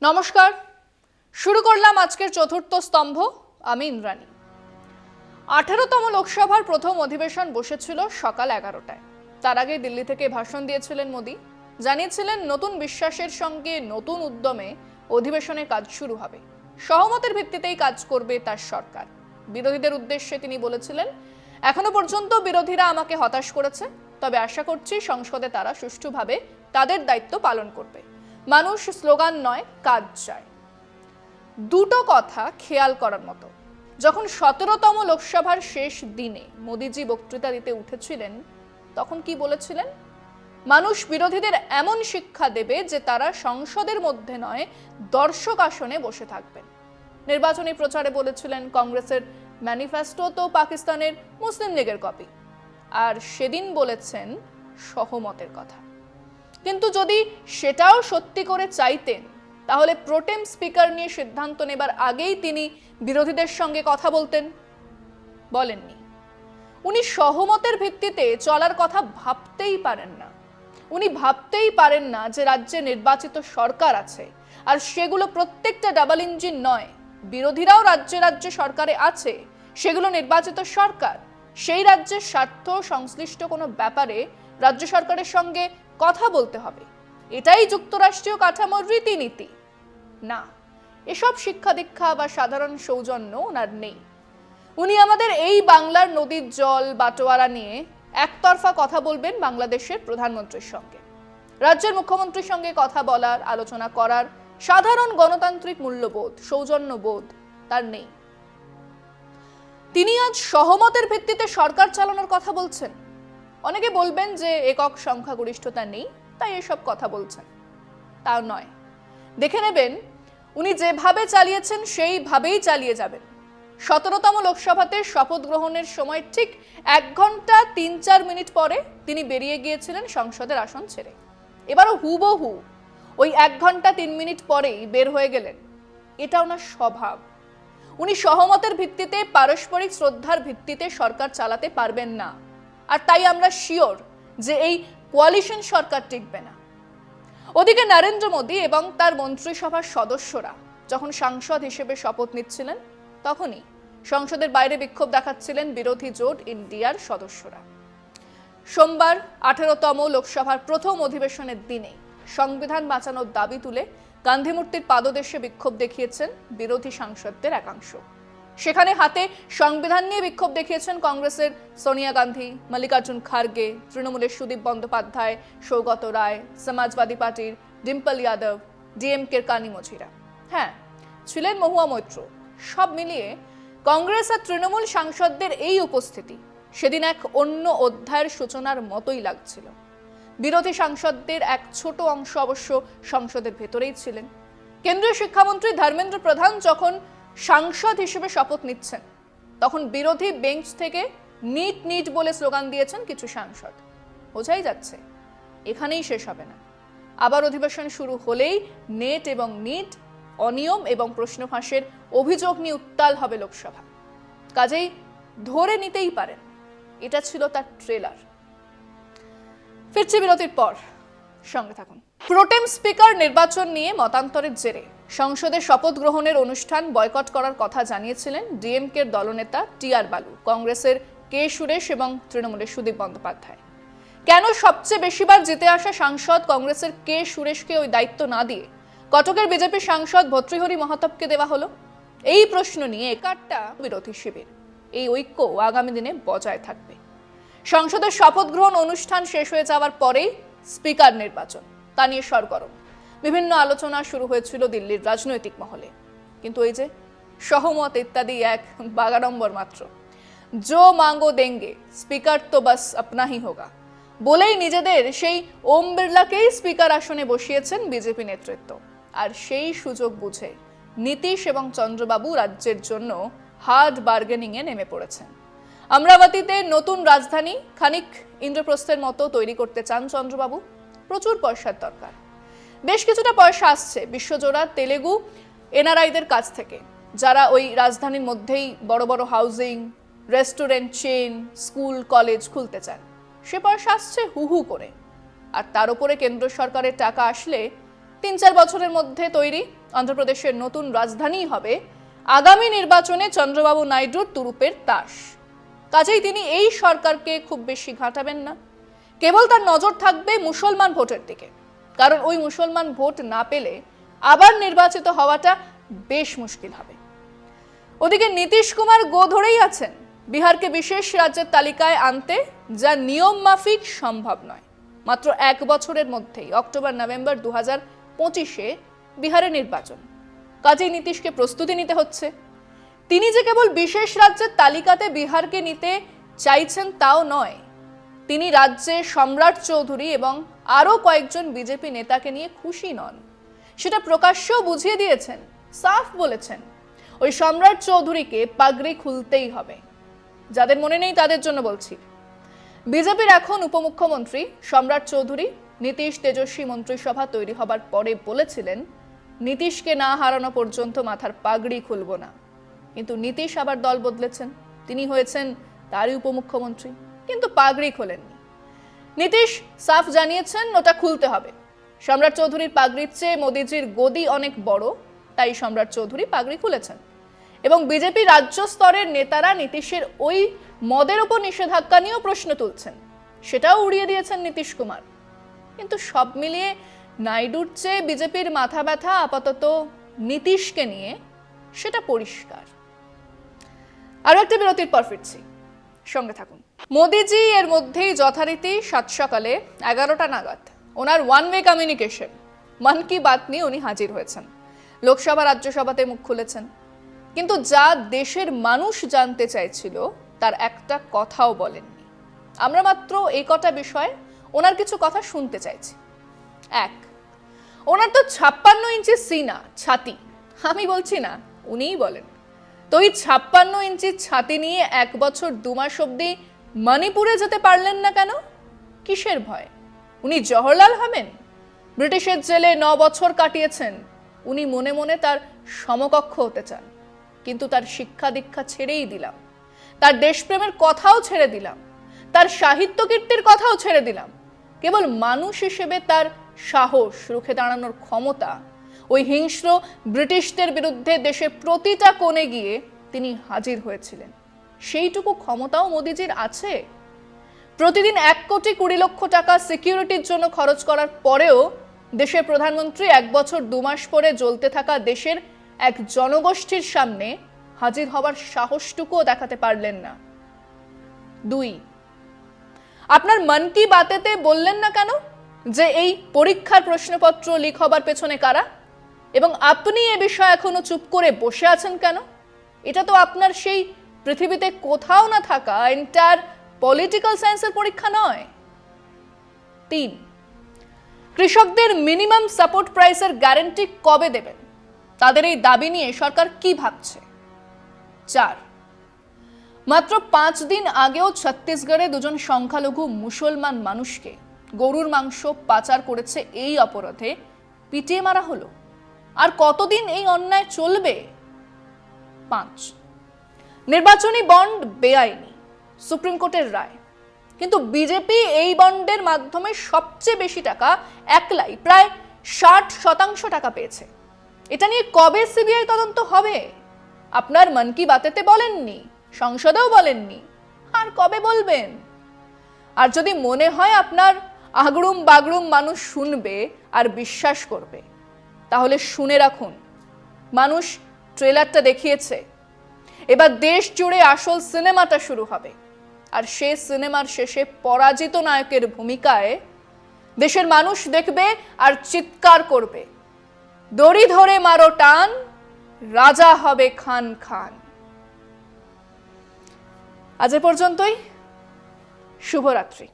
নমস্কার, শুরু করলাম আজকের চতুর্থ স্তম্ভ। আমি ইন্দ্রাণী। 18তম লোকসভার প্রথম অধিবেশন বসেছিল সকাল 11টায়। তার আগে দিল্লি থেকে ভাষণ দিয়েছিলেন মোদি। জানিয়েছিলেন নতুন বিশ্বাসের সঙ্গে নতুন উদ্যমে অধিবেশনের কাজ শুরু হবে। সহমতের ভিত্তিতেই কাজ করবে তার সরকার। বিরোধীদের উদ্দেশ্যে তিনি বলেছিলেন, এখনো পর্যন্ত বিরোধীরা আমাকে হতাশ করেছে, তবে আশা করছি সংসদে তারা সুষ্ঠুভাবে তাদের দায়িত্ব পালন করবে। মানুষ স্লোগান নয়, কাজ চায়। দুটো কথা খেয়াল করার মতো। যখন 17তম লোকসভার শেষ দিনে মোদিজি বক্তৃতা দিতে উঠেছিলেন, তখন কি বলেছিলেন? মানুষ বিরোধীদের এমন শিক্ষা দেবে যে তারা সংসদের মধ্যে নয়, দর্শক আসনে বসে থাকবেন। নির্বাচনী প্রচারে বলেছিলেন কংগ্রেসের ম্যানিফেস্টো তো পাকিস্তানের মুসলিম লীগের কপি। আর সেদিন বলেছেন সহমতের কথা। কিন্তু যদি সেটাও সত্যি করে চাইতেন, তাহলে প্রোটেম স্পিকার নিয়ে সিদ্ধান্ত নেবার আগেই তিনি বিরোধীদের সঙ্গে কথা বলতেন। বলেননি। উনি সহমতের ভিত্তিতে চলার কথা ভাবতেই পারেন না। উনি ভাবতেই পারেন না যে রাজ্যে নির্বাচিত সরকার আছে, আর সেগুলো প্রত্যেকটা ডাবল ইঞ্জিন নয়। বিরোধীরাও রাজ্যে রাজ্যে সরকারে আছে, সেগুলো নির্বাচিত সরকার। সেই রাজ্যের স্বার্থ সংশ্লিষ্ট কোনো ব্যাপারে রাজ্য সরকারের সঙ্গে কথা বলতে হবে। এটাই যুক্তরাষ্ট্রীয় কাঠামোর রীতিনীতি। না, এসব শিক্ষা দীক্ষা বা সাধারণ সৌজন্য ওনার নেই। উনি আমাদের এই বাংলার নদীর জল বাটোয়ারা নিয়ে একতরফা কথা বলবেন বাংলাদেশের প্রধানমন্ত্রীর সঙ্গে। রাজ্যের মুখ্যমন্ত্রীর সঙ্গে কথা বলার, আলোচনা করার সাধারণ গণতান্ত্রিক মূল্যবোধ, সৌজন্যবোধ তার নেই। তিনি আজ সহমতের ভিত্তিতে সরকার চালানোর কথা বলছেন। অনেকে বলবেন যে একক সংখ্যাগরিষ্ঠতা নেই, তাই এসব কথা বলছেন। তা নয়। দেখে নেবেন, উনি যেভাবে চালিয়েছেন সেইভাবেই চালিয়ে যাবেন। 17তম লোকসভাতে শপথ গ্রহণের সময় ঠিক 1 ঘন্টা 3-4 মিনিট পরে তিনি বেরিয়ে গিয়েছিলেন সংসদের আসন ছেড়ে। এবারও হুবহু ওই 1 ঘন্টা 3 মিনিট পরেই বের হয়ে গেলেন। এটা ওনার স্বভাব। উনি সহমতের ভিত্তিতে, পারস্পরিক শ্রদ্ধার ভিত্তিতে সরকার চালাতে পারবেন না। আর তাই আমরা শিওর যে এই কোয়ালিশন সরকার টিকবে না। ওদিকে নরেন্দ্র মোদী এবং তার মন্ত্রিসভার সদস্যরা যখন সাংসদ হিসেবে শপথ নিচ্ছিলেন, তখনই সংসদের বাইরে বিক্ষোভ দেখাচ্ছিলেন বিরোধী জোট ইন্ডিয়ার সদস্যরা। সোমবার 18তম লোকসভার প্রথম অধিবেশনের দিনে সংবিধান বাঁচানোর দাবি তুলে গান্ধী মূর্তির পাদদেশে বিক্ষোভ দেখিয়েছেন বিরোধী সাংসদদের একাংশ। সেখানে হাতে সংবিধান নিয়ে বিক্ষোভ দেখিয়েছেন কংগ্রেসের সোনিয়া গান্ধী, মল্লিকার্জুন খার্গে, তৃণমূলের সুদীপ বন্দ্যোপাধ্যায়, সৌগত রায়, সমাজবাদী পার্টির ডিম্পল যাদব, ডিএমকের কানি মঝিরা। হ্যাঁ, ছিলেন মহুয়া মৈত্র। সব মিলিয়ে কংগ্রেস আর তৃণমূল সাংসদদের এই উপস্থিতি সেদিন এক অন্য অধ্যায়ের সূচনার মতোই লাগছিল। বিরোধী সাংসদদের এক ছোট অংশ অবশ্য সংসদের ভেতরেই ছিলেন। কেন্দ্রীয় শিক্ষামন্ত্রী ধর্মেন্দ্র প্রধান যখন সাংসদ হিসেবে শপথ নিচ্ছেন, তখন বিরোধী বেঞ্চ থেকে নিট নিট বলে স্লোগান দিয়েছেন কিছু সাংসদ। বোঝাই যাচ্ছে এখানেই শেষ হবে না। আবার অধিবেশন শুরু হলেই নেট এবং নিট, অনিয়ম এবং প্রশ্ন ফাঁসের অভিযোগ নিয়ে উত্তাল হবে লোকসভা। কাজেই ধরে নিতেই পারেন এটা ছিল তার ট্রেলার। ফিরছি বিরতির পর, সঙ্গে থাকুন। প্রোটেম স্পিকার নির্বাচন নিয়ে মতান্তরের জেরে সংসদে শপথ গ্রহণের অনুষ্ঠান বয়কট করার কথা জানিয়েছিলেন ডিএমকের দলনেতা টিআর বালু, কংগ্রেসের কে সুরেশ এবং তৃণমূলের সুদীপ বন্দ্যোপাধ্যায়। কেন সবচেয়ে বেশিবার জিতে আসা সাংসদ কংগ্রেসের কে সুরেশকে ওই দায়িত্ব না দিয়ে কটকের বিজেপি সাংসদ ভর্তৃহরি মহাতবকে দেওয়া হলো? এই প্রশ্ন নিয়ে একাট্টা বিরোধী শিবির। এই ঐক্য আগামী দিনে বজায় থাকবে। সংসদের শপথ গ্রহণ অনুষ্ঠান শেষ হয়ে যাওয়ার পরেই স্পিকার নির্বাচন, তা নিয়ে সরগরম বিভিন্ন আলোচনা শুরু হয়েছিল দিল্লির রাজনৈতিক মহলে। কিন্তু এই যে সহমত ইত্যাদি এক বাগাড়ম্বর মাত্র। জো মাঙ্গো দেঙ্গে, স্পিকার তো বাস আপনা হি হোগা বলেই নিজেদের সেই ওম বিড়লাকেই স্পিকার আসনে বসিয়েছেন বিজেপি নেতৃত্ব। আর সেই সুযোগ বুঝে নীতিশ এবং চন্দ্রবাবু রাজ্যের জন্য হার্ড বার্গেনিং এ নেমে পড়েছেন। অমরাবতীতে নতুন রাজধানী খানিক ইন্দ্রপ্রস্থের মতো তৈরি করতে চান চন্দ্রবাবু। প্রচুর পয়সার দরকার। বেশ কিছুটা পয়সা আসছে বিশ্বজোড়া তেলেগু এনআরআইদের কাছ থেকে, যারা ওই রাজধানীর মধ্যেই বড় বড় housing, restaurant chain, school, college খুলতে চান। সে পয়সা আসছে হু হু করে। আর তার উপরে কেন্দ্র সরকারের টাকা আসলে 3-4 বছরের মধ্যে তৈরি অন্ধ্রপ্রদেশের নতুন রাজধানী হবে আগামী নির্বাচনে চন্দ্রবাবু নাইডুর তুরুপের তাস। কাজেই তিনি এই সরকারকে খুব বেশি ঘাঁটাবেন না, কেবল তার নজর থাকবে মুসলমান ভোটের দিকে, কারণ ওই মুসলমান ভোট না পেলে আবার নির্বাচিত হওয়াটা বেশ মুশকিল হবে। ওদিকে নীতিশ কুমার গো ধরেই আছেন বিহারকে বিশেষ রাজ্যের তালিকায় আনতে, যা নিয়ম মাফিক সম্ভব নয়। মাত্র 1 বছরের মধ্যেই অক্টোবর-নভেম্বর 2025-এ বিহারে নির্বাচন। কাজেই নীতিশকে প্রস্তুতি নিতে হচ্ছে। তিনি যে কেবল বিশেষ রাজ্যের তালিকাতে বিহারকে নিতে চাইছেন তাও নয়, তিনি রাজ্যে সম্রাট চৌধুরী এবং আরও কয়েকজন বিজেপি নেতাকে নিয়ে খুশি নন। সেটা প্রকাশ্যেও বুঝিয়ে দিয়েছেন, সাফ বলেছেন ওই সম্রাট চৌধুরীকে পাগড়ি খুলতেই হবে। যাদের মনে নেই তাদের জন্য বলছি, বিজেপির এখন উপমুখ্যমন্ত্রী সম্রাট চৌধুরী নীতিশ তেজস্বী মন্ত্রিসভা তৈরি হবার পরে বলেছিলেন, নীতিশকে না হারানো পর্যন্ত মাথার পাগড়ি খুলব না। কিন্তু নীতিশ আবার দল বদলেছেন, তিনি হয়েছেন তারই উপমুখ্যমন্ত্রী, কিন্তু পাগড়ি খোলেননি। নীতিশ সাফ জানিয়েছেন ওটা খুলতে হবে। সম্রাট চৌধুরীর পাগড়ির চেয়ে মোদিজির গদি অনেক বড়, তাই সম্রাট চৌধুরী পাগড়ি খুলেছেন। এবং বিজেপি রাজ্য স্তরের নেতারা নীতিশের ওই মদের ওপর নিষেধাজ্ঞা নিয়েও প্রশ্ন তুলছেন, সেটাও উড়িয়ে দিয়েছেন নীতিশ কুমার। কিন্তু সব মিলিয়ে নাইডুর চেয়ে বিজেপির মাথা ব্যথা আপাতত নীতিশকে নিয়ে, সেটা পরিষ্কার। আরো একটা বিরতির পর ফিরছি, সঙ্গে থাকুন। মোদিজি এর মধ্যেই যথারীতি 7 সকালে 11টা নাগাদ ওনার ওয়ান ওয়ে কমিউনিকেশন মন কি বাত নিয়ে উনি হাজির হয়েছেন। লোকসভা রাজ্যসভাতে মুখ খুলেছেন, কিন্তু যা দেশের মানুষ জানতে চাইছিল তার একটা কথাও বলেননি। আমরা মাত্র এই কটা বিষয়ে ওনার কিছু কথা শুনতে চাইছি। 1, ওনার তো 56 ইঞ্চি সিনা, ছাতি। আমি বলছি না, উনিই বলেন। তো এই 56 ইঞ্চি ছাতি নিয়ে 1 বছর 2 মাস অব্দি মণিপুরে যেতে পারলেন না কেন? কিসের ভয়? উনি জওহরলাল হবেন? ব্রিটিশের জেলে 9 বছর কাটিয়েছেন, উনি মনে মনে তার সমকক্ষ হতে চান। কিন্তু তার শিক্ষা দীক্ষা ছেড়েই দিলাম, তার দেশপ্রেমের কথাও ছেড়ে দিলাম, তার সাহিত্য কীর্তির কথাও ছেড়ে দিলাম। কেবল মানুষ হিসেবে তার সাহস, রুখে দাঁড়ানোর ক্ষমতা, ওই হিংস্র ব্রিটিশদের বিরুদ্ধে দেশের প্রতিটা কোণে গিয়ে তিনি হাজির হয়েছিলেন, সেইটুকু ক্ষমতাও মোদিজির আছে। প্রতিদিন 1,20,00,000 টাকা সিকিউরিটির জন্য খরচ করার পরেও দেশের প্রধানমন্ত্রী 1 বছর 2 মাস পরে জ্বলতে থাকা দেশের এক জনগোষ্ঠীর সামনে হাজির হবার সাহসটুকুও দেখাতে পারলেন না। 2, আপনার মন কি বাতেতে বললেন না কেন যে এই পরীক্ষার প্রশ্নপত্র লিক হবার পেছনে কারা, এবং আপনি এ বিষয়ে এখনো চুপ করে বসে আছেন কেন? এটা তো আপনার সেই পৃথিবীতে কোথাও না থাকা এন্টায়ার পলিটিক্যাল সায়েন্সের পরীক্ষা নয়। 3, কৃষকদের মিনিমাম সাপোর্ট প্রাইসের গ্যারান্টি কবে দেবেন? তাদের এই দাবি নিয়ে সরকার কি ভাবছে? 4, মাত্র 5 দিন আগেও ছত্তিশগড়ে 2 জন সংখ্যালঘু মুসলমান মানুষকে গরুর মাংস পাচার করেছে এই অপরাধে পিটিয়ে মারা হলো। আর কতদিন এই অন্যায় চলবে? 5, নির্বাচনী বন্ড বেআইনি, সুপ্রিম কোর্টের রায়, কিন্তু বিজেপি এই বন্ডের মাধ্যমে সবচেয়ে বেশি টাকা, একলাই প্রায় 60% টাকা পেয়েছে। এটা নিয়ে কবে সিবিআই তদন্ত হবে? আপনার মন কি বাতেতে বলেননি, সংসদেও বলেননি, আর কবে বলবেন? আর যদি মনে হয় আপনার আগড়ুম বাগড়ুম মানুষ শুনবে আর বিশ্বাস করবে, তাহলে শুনে রাখুন, মানুষ ট্রেলারটা দেখিয়েছে। এবার দেশ জুড়ে আসল সিনেমাটা শুরু হবে, আর সেই সিনেমার শেষে পরাজিত নায়কের ভূমিকায় দেশের মানুষ দেখবে আর চিৎকার করবে, দড়ি ধরে মারো টান, রাজা হবে খান খান। আজ এ পর্যন্তই। শুভরাত্রি।